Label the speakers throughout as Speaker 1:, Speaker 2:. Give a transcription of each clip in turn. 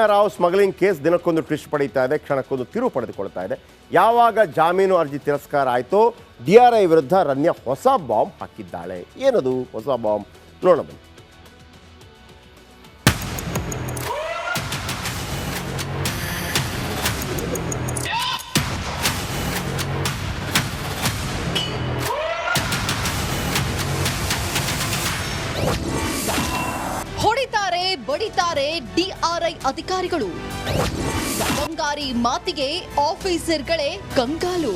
Speaker 1: Rao smuggling case ದಿನಕ್ಕೊಂದು twist ಪಡೀತಾ ಇದೆ, ಕ್ಷಣಕ್ಕೊಂದು ತಿರುವು ಪಡೆದುಕೊಳ್ತಾ ಇದೆ. ಯಾವಾಗ ಜಾಮೀನು ಅರ್ಜಿ ತಿರಸ್ಕಾರ ಆಯಿತೋ DRI ವಿರುದ್ಧ ರನ್ಯಾ ಹೊಸ ಬಾಂಬ್ ಹಾಕಿದ್ದಾಳೆ. ಏನದು ಹೊಸ ಬಾಂಬ್ ನೋಡೋಣ ಬನ್ನಿ.
Speaker 2: ಹೊಡಿತಾರೆ ಬಡಿತಾರೆ DRI ಅಧಿಕಾರಿಗಳು. ಬಂಗಾರಿ ಮಾತಿಗೆ ಆಫೀಸರ್ಗಳೇ ಕಂಗಾಲು.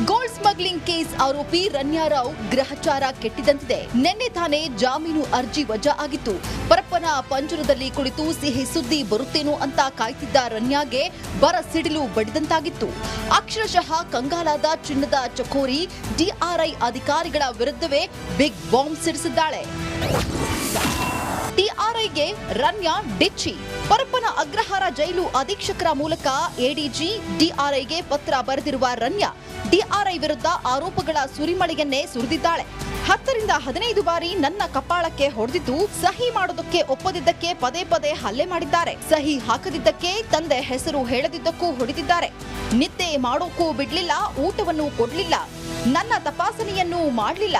Speaker 2: ಗೋಲ್ಡ್ ಸ್ಮಗ್ಲಿಂಗ್ ಕೇಸ್ ಆರೋಪಿ ರನ್ಯಾ ರಾವ್ ಗ್ರಹಚಾರ ಕೆಟ್ಟಿದಂತಿದೆ. ನಿನ್ನೆ ತಾನೇ ಜಾಮೀನು ಅರ್ಜಿ ವಜಾ ಆಗಿತ್ತು. ಪರಪ್ಪನ ಪಂಜರದಲ್ಲಿ ಕುಳಿತು ಸಿಹಿ ಸುದ್ದಿ ಬರುತ್ತೇನೋ ಅಂತ ಕಾಯ್ತಿದ್ದ ರನ್ಯಾಗೆ ಬರ ಸಿಡಿಲು ಬಡಿದಂತಾಗಿತ್ತು. ಅಕ್ಷರಶಃ ಕಂಗಾಲಾದ ಚಿನ್ನದ ಚಕೋರಿ DRI ಅಧಿಕಾರಿಗಳ ವಿರುದ್ಧವೇ ಬಿಗ್ ಬಾಂಬ್ ಸಿಡಿಸಿದ್ದಾಳೆ. DRIಗೆ ರನ್ಯಾ ಡಿಚ್ಚಿ. ಪರಪ್ಪನ ಅಗ್ರಹಾರ ಜೈಲು ಅಧೀಕ್ಷಕರ ಮೂಲಕ ADG DRIಗೆ ಪತ್ರ ಬರೆದಿರುವ ರನ್ಯಾ DRI ವಿರುದ್ಧ ಆರೋಪಗಳ ಸುರಿಮಳೆಯನ್ನೇ ಸುರಿದಿದ್ದಾಳೆ. 10 ರಿಂದ 15 ಬಾರಿ ನನ್ನ ಕಪಾಳಕ್ಕೆ ಹೊಡೆದಿದ್ದು, ಸಹಿ ಮಾಡೋದಕ್ಕೆ ಒಪ್ಪದಿದ್ದಕ್ಕೆ ಪದೇ ಪದೇ ಹಲ್ಲೆ ಮಾಡಿದ್ದಾರೆ. ಸಹಿ ಹಾಕದಿದ್ದಕ್ಕೆ, ತಂದೆ ಹೆಸರು ಹೇಳದಿದ್ದಕ್ಕೂ ಹೊಡೆದಿದ್ದಾರೆ. ನಿದ್ದೆ ಮಾಡೋಕ್ಕೂ ಬಿಡ್ಲಿಲ್ಲ, ಊಟವನ್ನು ಕೊಡ್ಲಿಲ್ಲ, ನನ್ನ ತಪಾಸಣೆಯನ್ನು ಮಾಡಲಿಲ್ಲ,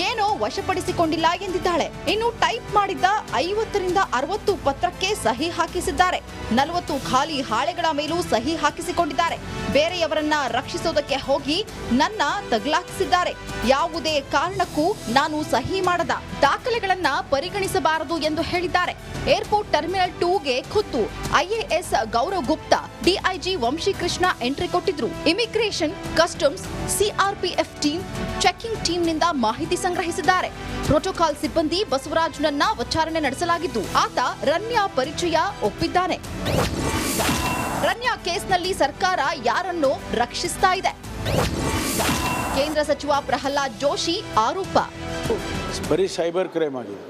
Speaker 2: ಏನೋ ವಶಪಡಿಸಿಕೊಂಡಿಲ್ಲ ಎಂದಿದ್ದಾಳೆ. ಇನ್ನು ಟೈಪ್ ಮಾಡಿದ್ದ 50 ರಿಂದ 60 ಪತ್ರಕ್ಕೆ ಸಹಿ ಹಾಕಿಸಿದ್ದಾರೆ. 40 ಖಾಲಿ ಹಾಳೆಗಳ ಮೇಲೂ ಸಹಿ ಹಾಕಿಸಿಕೊಂಡಿದ್ದಾರೆ. ಬೇರೆಯವರನ್ನ ರಕ್ಷಿಸೋದಕ್ಕೆ ಹೋಗಿ ನನ್ನ ತಗಲಾಕಿಸಿದ್ದಾರೆ. ಯಾವುದೇ ಕಾರಣಕ್ಕೂ ನಾನು ಸಹಿ ಮಾಡದ, ದಾಖಲೆಗಳನ್ನ ಪರಿಗಣಿಸಬಾರದು ಎಂದು ಹೇಳಿದ್ದಾರೆ. ಏರ್ಪೋರ್ಟ್ ಟರ್ಮಿನಲ್ 2ಗೆ ಖುದ್ದು IAS Gaurav Gupta, DIG Vamshikrishna entry ಕೊಟ್ಟಿದ್ರು. Immigration, customs, CRPF team, checking ಟೀಮ್ನಿಂದ ಮಾಹಿತಿ ಸಂಗ್ರಹಿಸಿದ್ದಾರೆ. ಪ್ರೋಟೋಕಾಲ್ ಸಿಬ್ಬಂದಿ ಬಸವರಾಜ್ನನ್ನ ವಿಚಾರಣೆ ನಡೆಸಲಾಗಿದ್ದು, ಆತ ರನ್ಯಾ ಪರಿಚಯ ಒಪ್ಪಿದ್ದಾನೆ. ರನ್ಯಾ ಕೇಸ್ನಲ್ಲಿ ಸರ್ಕಾರ ಯಾರನ್ನು ರಕ್ಷಿಸ್ತಾ ಇದೆ? ಕೇಂದ್ರ ಸಚಿವ ಪ್ರಹ್ಲಾದ್ ಜೋಶಿ ಆರೋಪ.
Speaker 3: ಬರೀ ಸೈಬರ್ ಕ್ರೈಮ್ ಆಗಿದೆ.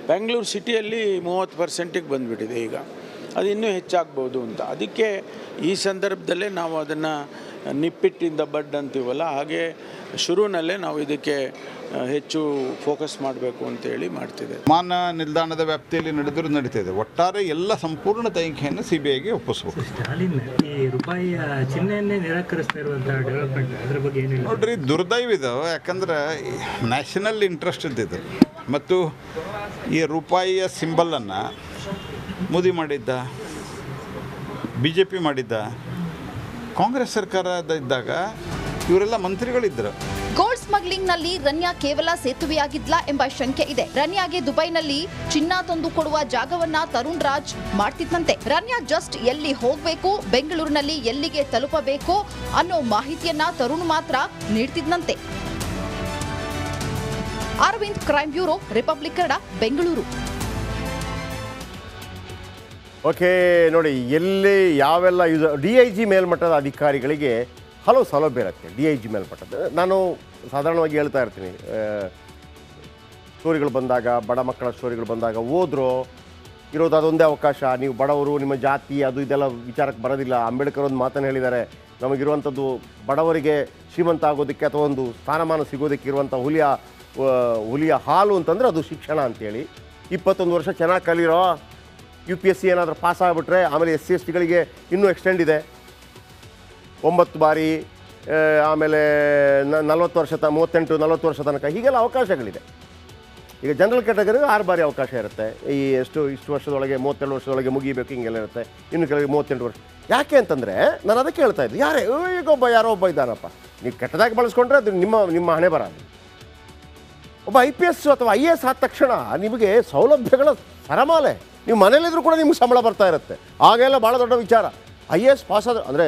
Speaker 3: ಬೆಂಗಳೂರು ಸಿಟಿಯಲ್ಲಿ 30%ಗೆ ಬಂದುಬಿಟ್ಟಿದೆ. ಈಗ ಅದು ಇನ್ನೂ ಹೆಚ್ಚಾಗ್ಬೋದು ಅಂತ. ಅದಕ್ಕೆ ಈ ಸಂದರ್ಭದಲ್ಲೇ ನಾವು ಅದನ್ನು ನಿಪ್ಪಿಟ್ಟಿಂದ ಬಡ್ ಅಂತೀವಲ್ಲ, ಹಾಗೆ ಶುರುವಿನಲ್ಲೇ ನಾವು ಇದಕ್ಕೆ ಹೆಚ್ಚು ಫೋಕಸ್ ಮಾಡಬೇಕು ಅಂತೇಳಿ ಮಾಡ್ತಿದೆ.
Speaker 4: ವಿಮಾನ ನಿಲ್ದಾಣದ ವ್ಯಾಪ್ತಿಯಲ್ಲಿ ನಡೆದರೂ ನಡೀತಿದೆ. ಒಟ್ಟಾರೆ ಎಲ್ಲ ಸಂಪೂರ್ಣ ತನಿಖೆಯನ್ನು CBIಗೆ ಒಪ್ಪಿಸಬೇಕು.
Speaker 5: ಸ್ಟಾಲಿನ್ ಈ ರೂಪಾಯಿ ಚಿಹ್ನೆಯನ್ನೇ ನಿರಾಕರಿಸ್ತಾ ಇರುವಂಥ ಡೆವಲಪ್ಮೆಂಟ್, ಅದ್ರ ಬಗ್ಗೆ ಏನು
Speaker 4: ನೋಡ್ರಿ, ದುರ್ದೈವ ಇದು. ಯಾಕಂದ್ರೆ ನ್ಯಾಷನಲ್ ಇಂಟ್ರೆಸ್ಟ್ ಇದ್ದಿದ್ದು ಮತ್ತು ಈ ರೂಪಾಯಿಯ ಸಿಂಬಲನ್ನು ಮೋದಿ ಮಾಡಿದ್ದ, BJP ಮಾಡಿದ್ದ, ಕಾಂಗ್ರೆಸ್ ಸರ್ಕಾರದ ಇದ್ದಾಗ ಇವರೆಲ್ಲ ಮಂತ್ರಿಗಳಿದ್ದರು.
Speaker 2: ಗೋಲ್ಡ್ ಸ್ಮಗ್ಲಿಂಗ್ ನಲ್ಲಿ ರನ್ಯಾ ಕೇವಲ ಸೇತುವೆಯಾಗಿದ್ಲಾ ಎಂಬ ಶಂಕೆ ಇದೆ. ರನ್ಯಾಗೆ ದುಬೈನಲ್ಲಿ ಚಿನ್ನ ತಂದು ಕೊಡುವ ಜಾಗವನ್ನ ತರುಣ್ ರಾಜ್ ಮಾಡ್ತಿದ್ದಂತೆ. ರನ್ಯಾ ಜಸ್ಟ್ ಎಲ್ಲಿ ಹೋಗ್ಬೇಕು, ಬೆಂಗಳೂರಿನಲ್ಲಿ ಎಲ್ಲಿಗೆ ತಲುಪಬೇಕು ಅನ್ನೋ ಮಾಹಿತಿಯನ್ನ ತರುಣ್ ಮಾತ್ರ ನೀಡ್ತಿದ್ದಂತೆ. Aravind, crime bureau, Republic Kannada, Bengaluru.
Speaker 1: Okay, ನೋಡಿ, ಎಲ್ಲಿ ಯಾವೆಲ್ಲ DIG ಮೇಲ್ಮಟ್ಟದ ಅಧಿಕಾರಿಗಳಿಗೆ ಹಲವು ಸೌಲಭ್ಯ ಇರುತ್ತೆ. DIG ಮೇಲ್ಮಟ್ಟದ ನಾನು ಸಾಧಾರಣವಾಗಿ ಹೇಳ್ತಾ ಇರ್ತೀನಿ, ಸ್ಟೋರಿಗಳು ಬಂದಾಗ, ಬಡ ಮಕ್ಕಳ ಸ್ಟೋರಿಗಳು ಬಂದಾಗ ಹೋದ್ರೋ ಇರೋದು ಅದೊಂದೇ ಅವಕಾಶ. ನೀವು ಬಡವರು, ನಿಮ್ಮ ಜಾತಿ ಅದು ಇದೆಲ್ಲ ವಿಚಾರಕ್ಕೆ ಬರೋದಿಲ್ಲ. ಅಂಬೇಡ್ಕರ್ ಒಂದು ಮಾತನ್ನು ಹೇಳಿದ್ದಾರೆ, ನಮಗಿರುವಂಥದ್ದು ಬಡವರಿಗೆ ಶ್ರೀಮಂತ ಆಗೋದಕ್ಕೆ ಅಥವಾ ಒಂದು ಸ್ಥಾನಮಾನ ಸಿಗೋದಕ್ಕೆ ಇರುವಂಥ ಹುಲಿಯ ಹಾಲು ಅಂತಂದರೆ ಅದು ಶಿಕ್ಷಣ ಅಂತೇಳಿ. 21 ವರ್ಷ ಚೆನ್ನಾಗಿ ಕಲಿರೋ UPSC ಏನಾದರೂ ಪಾಸ್ ಆಗಿಬಿಟ್ರೆ ಆಮೇಲೆ SC STಗಳಿಗೆ ಇನ್ನೂ ಎಕ್ಸ್ಟೆಂಡ್ ಇದೆ, 9 ಬಾರಿ, ಆಮೇಲೆ 40 ವರ್ಷ 38-40 ವರ್ಷ ತನಕ ಹೀಗೆಲ್ಲ ಅವಕಾಶಗಳಿದೆ. ಈಗ ಜನರಲ್ ಕ್ಯಾಟಗರಿಗೆ 6 ಬಾರಿ ಅವಕಾಶ ಇರುತ್ತೆ. ಇಷ್ಟು ವರ್ಷದೊಳಗೆ 32 ವರ್ಷದೊಳಗೆ ಮುಗಿಬೇಕು, ಹಿಂಗೆಲ್ಲ ಇರುತ್ತೆ. ಇನ್ನು ಕೆಲವರಿಗೆ 38 ವರ್ಷ. ಯಾಕೆ ಅಂತಂದರೆ ನಾನು ಅದಕ್ಕೆ ಹೇಳ್ತಾ ಇದ್ದೆ, ಯಾರೋ ಒಬ್ಬ ಇದ್ದಾನಪ್ಪ, ನೀವು ಕೆಟ್ಟದಾಗಿ ಬಳಸ್ಕೊಂಡ್ರೆ ಅದು ನಿಮ್ಮ ಹಣೆ ಬರೋದು. ಒಬ್ಬ IPS ಅಥವಾ IAS ಆದ ತಕ್ಷಣ ನಿಮಗೆ ಸೌಲಭ್ಯಗಳ ಸರಮಾಲೆ. ನೀವು ಮನೇಲಿದ್ರೂ ಕೂಡ ನಿಮ್ಗೆ ಸಂಬಳ ಬರ್ತಾ ಇರುತ್ತೆ. ಆಗೆಲ್ಲ ಭಾಳ ದೊಡ್ಡ ವಿಚಾರ. IAS ಪಾಸ್ ಆದ್ರೆ, ಅಂದರೆ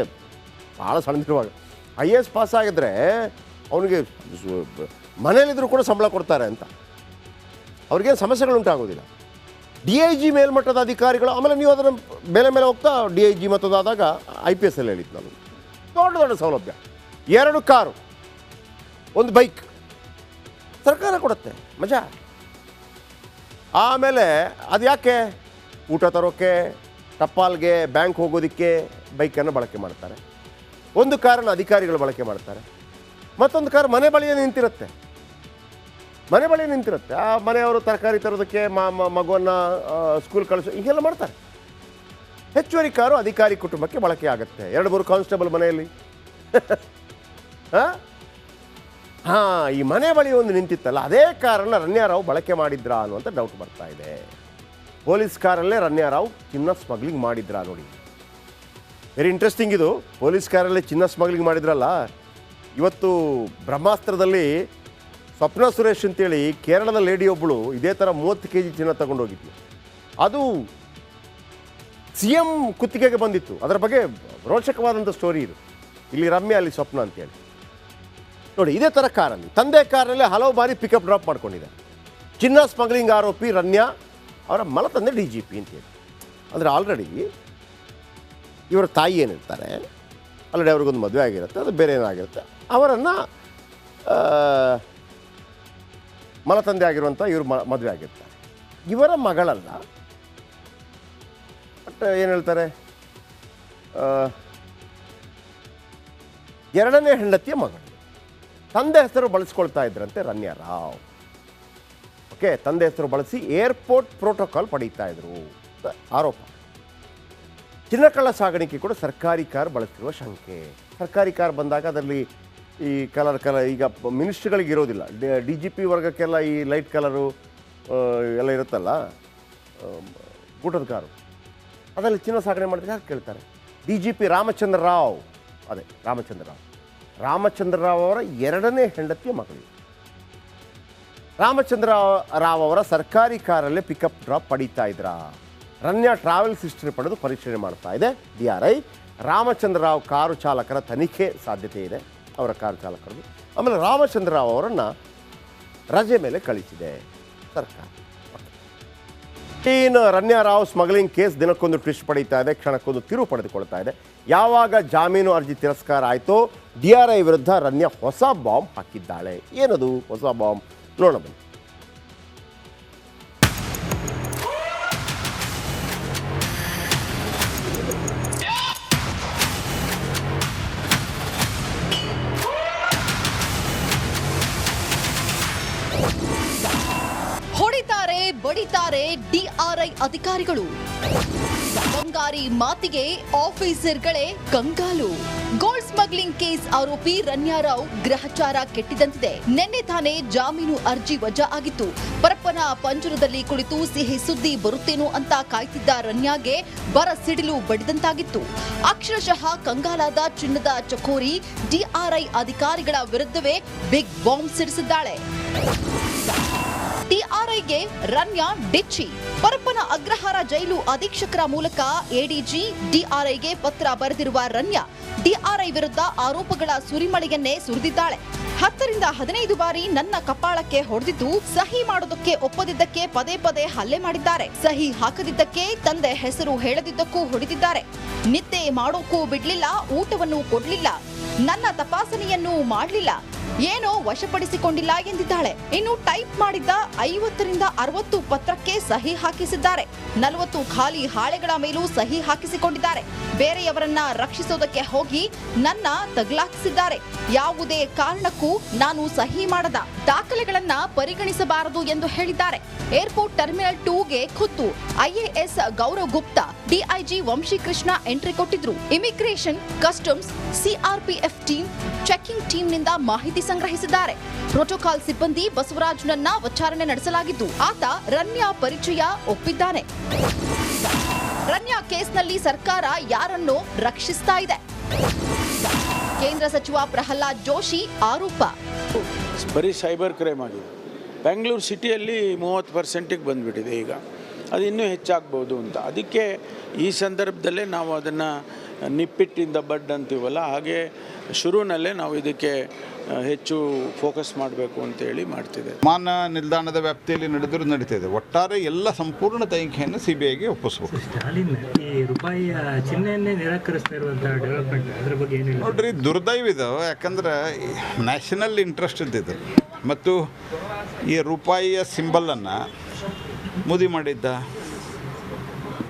Speaker 1: ಭಾಳ ಸಣ್ಣದಿರುವಾಗ IAS ಪಾಸ್ ಆಗಿದ್ರೆ ಅವನಿಗೆ ಮನೇಲಿದ್ರೂ ಕೂಡ ಸಂಬಳ ಕೊಡ್ತಾರೆ ಅಂತ, ಅವ್ರಿಗೇನು ಸಮಸ್ಯೆಗಳು ಉಂಟಾಗೋದಿಲ್ಲ. DIG ಮೇಲ್ಮಟ್ಟದ ಅಧಿಕಾರಿಗಳು, ಆಮೇಲೆ ನೀವು ಅದನ್ನು ಮೇಲೆ ಹೋಗ್ತಾ DIG ಮತ್ತದಾದಾಗ IPS ಅಲ್ಲಿ ಹೇಳಿದ್ದು ನಾನು, ದೊಡ್ಡ ಸೌಲಭ್ಯ. 2 ಕಾರು, 1 ಬೈಕ್ ಸರ್ಕಾರ ಕೊಡುತ್ತೆ, ಮಜಾ. ಆಮೇಲೆ ಅದು ಯಾಕೆ, ಊಟ ತರೋಕ್ಕೆ, ಟಪಾಲ್ಗೆ, ಬ್ಯಾಂಕ್ ಹೋಗೋದಕ್ಕೆ ಬೈಕನ್ನು ಬಳಕೆ ಮಾಡ್ತಾರೆ. 1 ಕಾರನ್ನು ಅಧಿಕಾರಿಗಳು ಬಳಕೆ ಮಾಡ್ತಾರೆ, ಮತ್ತೊಂದು ಕಾರು ಮನೆ ಬಳಿಯೇ ನಿಂತಿರುತ್ತೆ. ಆ ಮನೆಯವರು ತರಕಾರಿ ತರೋದಕ್ಕೆ, ಮಗುವನ್ನು ಸ್ಕೂಲ್ ಕಳಿಸೋ, ಹೀಗೆಲ್ಲ ಮಾಡ್ತಾರೆ. ಹೆಚ್ಚುವರಿ ಕಾರು ಅಧಿಕಾರಿ ಕುಟುಂಬಕ್ಕೆ ಬಳಕೆ ಆಗುತ್ತೆ. 2-3 ಕಾನ್ಸ್ಟೇಬಲ್ ಮನೆಯಲ್ಲಿ ಈ ಮನೆ ಬಳಿ ಒಂದು ನಿಂತಿತ್ತಲ್ಲ, ಅದೇ ಕಾರನ್ನು ರನ್ಯಾರಾವ್ ಬಳಕೆ ಮಾಡಿದ್ರಾ ಅನ್ನುವಂಥ ಡೌಟ್ ಬರ್ತಾ ಇದೆ. ಪೊಲೀಸ್ ಕಾರಲ್ಲೇ ರನ್ಯಾರಾವ್ ಚಿನ್ನ ಸ್ಮಗ್ಲಿಂಗ್ ಮಾಡಿದ್ರಾ ನೋಡಿ. ವೆರಿ ಇಂಟ್ರೆಸ್ಟಿಂಗ್ ಇದು. ಪೊಲೀಸ್ ಕಾರಲ್ಲೇ ಚಿನ್ನ ಸ್ಮಗ್ಲಿಂಗ್ ಮಾಡಿದ್ರಲ್ಲ. ಇವತ್ತು ಬ್ರಹ್ಮಾಸ್ತ್ರದಲ್ಲಿ ಸ್ವಪ್ನ ಸುರೇಶ್ ಅಂತೇಳಿ ಕೇರಳದ ಲೇಡಿ ಒಬ್ಬಳು ಇದೇ ಥರ 30 kg ಚಿನ್ನ ತಗೊಂಡೋಗಿದ್ಲು. ಅದು CM ಕುತ್ತಿಗೆಗೆ ಬಂದಿತ್ತು. ಅದರ ಬಗ್ಗೆ ರೋಚಕವಾದಂಥ ಸ್ಟೋರಿ ಇದು. ಇಲ್ಲಿ ರಮ್ಯಾ, ಅಲ್ಲಿ ಸ್ವಪ್ನ ಅಂತೇಳಿ ನೋಡಿ. ಇದೇ ಥರ ಕಾರಲ್ಲಿ, ತಂದೆ ಕಾರಲ್ಲಿ ಹಲವು ಬಾರಿ ಪಿಕಪ್ ಡ್ರಾಪ್ ಮಾಡ್ಕೊಂಡಿದ್ದಾರೆ. ಚಿನ್ನ ಸ್ಮಗ್ಲಿಂಗ್ ಆರೋಪಿ ರನ್ಯಾ ಅವರ ಮಲತಂದೆ DGP ಅಂತೇಳಿ. ಅಂದರೆ ಆಲ್ರೆಡಿ ಇವರ ತಾಯಿ ಏನಿರ್ತಾರೆ, ಆಲ್ರೆಡಿ ಅವ್ರಿಗೊಂದು ಮದುವೆ ಆಗಿರುತ್ತೆ, ಅದು ಬೇರೆ ಏನಾಗಿರುತ್ತೆ, ಅವರನ್ನು ಮಲತಂದೆ ಆಗಿರುವಂಥ ಇವರು ಮದುವೆ ಆಗಿರ್ತಾರೆ. ಇವರ ಮಗಳಲ್ಲ, ಬಟ್ ಏನು ಹೇಳ್ತಾರೆ, ಎರಡನೇ ಹೆಂಡತಿಯ ಮಗಳು. ತಂದೆ ಹೆಸರು ಬಳಸ್ಕೊಳ್ತಾ ಇದ್ರಂತೆ ರನ್ಯಾರಾವ್. ಓಕೆ, ತಂದೆ ಹೆಸರು ಬಳಸಿ ಏರ್ಪೋರ್ಟ್ ಪ್ರೋಟೋಕಾಲ್ ಪಡೀತಾ ಇದ್ರು ಆರೋಪ. ಚಿನ್ನಕಳ್ಳ ಸಾಗಾಣಿಕೆ ಕೂಡ ಸರ್ಕಾರಿ ಕಾರ್ ಬಳಸ್ತಿರುವ ಶಂಕೆ. ಸರ್ಕಾರಿ ಕಾರ್ ಬಂದಾಗ ಅದರಲ್ಲಿ ಈ ಕಲರ್ ಈಗ ಮಿನಿಸ್ಟ್ರಿಗಳಿಗೆ ಇರೋದಿಲ್ಲ, DGP ವರ್ಗಕ್ಕೆಲ್ಲ ಈ ಲೈಟ್ ಕಲರು ಎಲ್ಲ ಇರುತ್ತಲ್ಲ ಗೂಟದ ಕಾರು, ಅದರಲ್ಲಿ ಚಿನ್ನ ಸಾಗಣೆ ಮಾಡಿದ್ರೆ ಯಾರು ಕೇಳ್ತಾರೆ? DGP ರಾಮಚಂದ್ರ ರಾವ್, ಅದೇ ರಾಮಚಂದ್ರ ರಾವ್ ಅವರ ಎರಡನೇ ಹೆಂಡತಿಯ ಮಗಳು. ರಾಮಚಂದ್ರ ರಾವ್ ಅವರ ಸರ್ಕಾರಿ ಕಾರಲ್ಲೇ ಪಿಕಪ್ ಡ್ರಾಪ್ ಪಡೀತಾ ಇದ್ರ. ರನ್ಯಾ ಟ್ರಾವೆಲ್ಸ್ ಹಿಸ್ಟರಿ ಪಡೆದು ಪರಿಶೀಲನೆ ಮಾಡ್ತಾ ಇದೆ DRI. ರಾಮಚಂದ್ರ ರಾವ್ ಕಾರು ಚಾಲಕರ ತನಿಖೆ ಸಾಧ್ಯತೆ ಇದೆ, ಅವರ ಕಾರು ಚಾಲಕರದ್ದು. ಆಮೇಲೆ ರಾಮಚಂದ್ರ ರಾವ್ ಅವರನ್ನು ರಜೆ ಮೇಲೆ ಕಳಿಸಿದೆ ಸರ್ಕಾರ. ಇನ್ನು ರನ್ಯಾರಾವ್ ಸ್ಮಗ್ಲಿಂಗ್ ಕೇಸ್ ದಿನಕ್ಕೊಂದು ಟ್ವಿಸ್ಟ್ ಪಡೀತಾ ಇದೆ, ಕ್ಷಣಕ್ಕೊಂದು ತಿರುವು ಪಡೆದುಕೊಳ್ತಾ ಇದೆ. ಯಾವಾಗ ಜಾಮೀನು ಅರ್ಜಿ ತಿರಸ್ಕಾರ ಆಯಿತೋ DRI ವಿರುದ್ಧ ರನ್ಯಾ ಹೊಸ ಬಾಂಬ್ ಹಾಕಿದ್ದಾಳೆ. ಏನದು ಹೊಸ ಬಾಂಬ್ ನೋಡೋಣ ಬನ್ನಿ.
Speaker 2: ಹೊಡಿತಾರೆ ಬಡಿತಾರೆ DRI ಅಧಿಕಾರಿಗಳು. ಬಂಗಾರಿ ಮಾತಿಗೆ ಆಫೀಸರ್ಗಳೇ ಕಂಗಾಲು. ಗೋಲ್ಡ್ ಸ್ಮಗ್ಲಿಂಗ್ ಕೇಸ್ ಆರೋಪಿ ರನ್ಯಾರಾವ್ ಗ್ರಹಚಾರ ಕೆಟ್ಟಿದಂತಿದೆ. ನಿನ್ನೆ ತಾನೇ ಜಾಮೀನು ಅರ್ಜಿ ವಜಾ ಆಗಿತ್ತು. ಪರಪ್ಪನ ಪಂಜರದಲ್ಲಿ ಕುಳಿತು ಸಿಹಿ ಸುದ್ದಿ ಬರುತ್ತೇನೋ ಅಂತ ಕಾಯ್ತಿದ್ದ ರನ್ಯಾಗೆ ಬರ ಸಿಡಿಲು ಬಡಿದಂತಾಗಿತ್ತು. ಅಕ್ಷರಶಃ ಕಂಗಾಲಾದ ಚಿನ್ನದ ಚಕೋರಿ DRI ಅಧಿಕಾರಿಗಳ ವಿರುದ್ಧವೇ ಬಿಗ್ ಬಾಂಬ್ ಸಿಡಿಸಿದ್ದಾಳೆ. DRIಗೆ ರನ್ಯಾ ಡಿಚ್ಚಿ. ಪರಪ್ಪನ ಅಗ್ರಹಾರ ಜೈಲು ಅಧೀಕ್ಷಕರ ಮೂಲಕ ADG DRIಗೆ ಪತ್ರ ಬರೆದಿರುವ ರನ್ಯಾ DRI ವಿರುದ್ಧ ಆರೋಪಗಳ ಸುರಿಮಳೆಯನ್ನೇ ಸುರಿದಿದ್ದಾಳೆ. 10 ರಿಂದ 15 ಬಾರಿ ನನ್ನ ಕಪಾಳಕ್ಕೆ ಹೊಡೆದಿದ್ದು, ಸಹಿ ಮಾಡೋದಕ್ಕೆ ಒಪ್ಪದಿದ್ದಕ್ಕೆ ಪದೇ ಪದೇ ಹಲ್ಲೆ ಮಾಡಿದ್ದಾರೆ. ಸಹಿ ಹಾಕದಿದ್ದಕ್ಕೆ, ತಂದೆ ಹೆಸರು ಹೇಳದಿದ್ದಕ್ಕೂ ಹೊಡೆದಿದ್ದಾರೆ. ನಿದ್ದೆ ಮಾಡೋಕ್ಕೂ ಬಿಡ್ಲಿಲ್ಲ, ಊಟವನ್ನು ಕೊಡ್ಲಿಲ್ಲ, ನನ್ನ ತಪಾಸಣೆಯನ್ನು ಮಾಡಲಿಲ್ಲ, ಏನೋ ವಶಪಡಿಸಿಕೊಂಡಿಲ್ಲ ಎಂದಿದ್ದಾಳೆ. ಇನ್ನು ಟೈಪ್ ಮಾಡಿದ್ದ 50 ರಿಂದ 60 ಪತ್ರಕ್ಕೆ ಸಹಿ ಹಾಕಿಸಿದ್ದಾರೆ. 40 ಖಾಲಿ ಹಾಳೆಗಳ ಮೇಲೂ ಸಹಿ ಹಾಕಿಸಿಕೊಂಡಿದ್ದಾರೆ. ಬೇರೆಯವರನ್ನ ರಕ್ಷಿಸೋದಕ್ಕೆ ಹೋಗಿ ನನ್ನ ತಗ್ಲಾಕಿಸಿದ್ದಾರೆ. ಯಾವುದೇ ಕಾರಣಕ್ಕೂ ನಾನು ಸಹಿ ಮಾಡದ ದಾಖಲೆಗಳನ್ನ ಪರಿಗಣಿಸಬಾರದು ಎಂದು ಹೇಳಿದ್ದಾರೆ. ಏರ್ಪೋರ್ಟ್ ಟರ್ಮಿನಲ್ 2ಗೆ ಖುದ್ದು IAS Gaurav Gupta, DIG Vamshikrishna entry ಕೊಟ್ಟಿದ್ರು. Immigration, customs, CRPF team, checking ಟೀಮ್ನಿಂದ ಮಾಹಿತಿ ಸಂಗ್ರಹಿಸಿದ್ದಾರೆ. ಪ್ರೋಟೋಕಾಲ್ ಸಿಬ್ಬಂದಿ ಬಸವರಾಜ್ನನ್ನ ವಿಚಾರಣೆ ನಡೆಸಲಾಗಿದ್ದು, ಆತ ರನ್ಯಾ ಪರಿಚಯ ಒಪ್ಪಿದ್ದಾನೆ. ರನ್ಯಾ ಕೇಸ್ನಲ್ಲಿ ಸರ್ಕಾರ ಯಾರನ್ನು ರಕ್ಷಿಸ್ತಾ ಇದೆ? ಕೇಂದ್ರ ಸಚಿವ ಪ್ರಹ್ಲಾದ್ ಜೋಶಿ ಆರೋಪ.
Speaker 3: ಬರೀ ಸೈಬರ್ ಕ್ರೈಮ್ ಆಗಿದೆ. ಬೆಂಗಳೂರು ಸಿಟಿಯಲ್ಲಿ 30%ಗೆ ಬಂದುಬಿಟ್ಟಿದೆ. ಈಗ ಅದು ಇನ್ನೂ ಹೆಚ್ಚಾಗ್ಬೋದು ಅಂತ. ಅದಕ್ಕೆ ಈ ಸಂದರ್ಭದಲ್ಲೇ ನಾವು ಅದನ್ನು ನಿಪ್ಪಿಟ್ಟಿಂದ ಬಡ್ ಅಂತೀವಲ್ಲ, ಹಾಗೆ ಶುರುವಿನಲ್ಲೇ ನಾವು ಇದಕ್ಕೆ ಹೆಚ್ಚು ಫೋಕಸ್ ಮಾಡಬೇಕು ಅಂತೇಳಿ ಮಾಡ್ತಿದೆ.
Speaker 4: ವಿಮಾನ ನಿಲ್ದಾಣದ ವ್ಯಾಪ್ತಿಯಲ್ಲಿ ನಡೀತಿದೆ. ಒಟ್ಟಾರೆ ಎಲ್ಲ ಸಂಪೂರ್ಣ ತನಿಖೆಯನ್ನು CBIಗೆ ಒಪ್ಪಿಸಬೇಕು.
Speaker 5: ಸ್ಟಾಲಿನ್ ಈ ರೂಪಾಯಿಯ ಚಿಹ್ನೆಯನ್ನೇ ನಿರಾಕರಿಸ್ತಾ ಇರುವಂತಹ ಡೆವಲಪ್ಮೆಂಟ್, ಅದ್ರ ಬಗ್ಗೆ ಏನಿಲ್ಲ
Speaker 4: ನೋಡ್ರಿ, ದುರ್ದೈವಿದು. ಯಾಕಂದ್ರೆ ನ್ಯಾಷನಲ್ ಇಂಟ್ರೆಸ್ಟ್ ಇದ್ದಿದ್ದು ಮತ್ತು ಈ ರೂಪಾಯಿಯ ಸಿಂಬಲನ್ನು ಮೋದಿ ಮಾಡಿದ್ದ,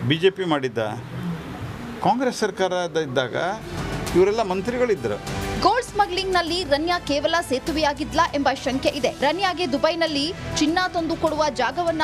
Speaker 4: BJP ಮಾಡಿದ್ದ, ಕಾಂಗ್ರೆಸ್ ಸರ್ಕಾರದ ಇದ್ದಾಗ ಇವರೆಲ್ಲ ಮಂತ್ರಿಗಳಿದ್ದರು.
Speaker 2: ಗೋಲ್ಡ್ ಸ್ಮಗ್ಲಿಂಗ್ ನಲ್ಲಿ ರನ್ಯಾ ಕೇವಲ ಸೇತುವೆಯಾಗಿದ್ಲಾ ಎಂಬ ಶಂಕೆ ಇದೆ. ರನ್ಯಾಗೆ ದುಬೈನಲ್ಲಿ ಚಿನ್ನ ತಂದು ಕೊಡುವ ಜಾಗವನ್ನ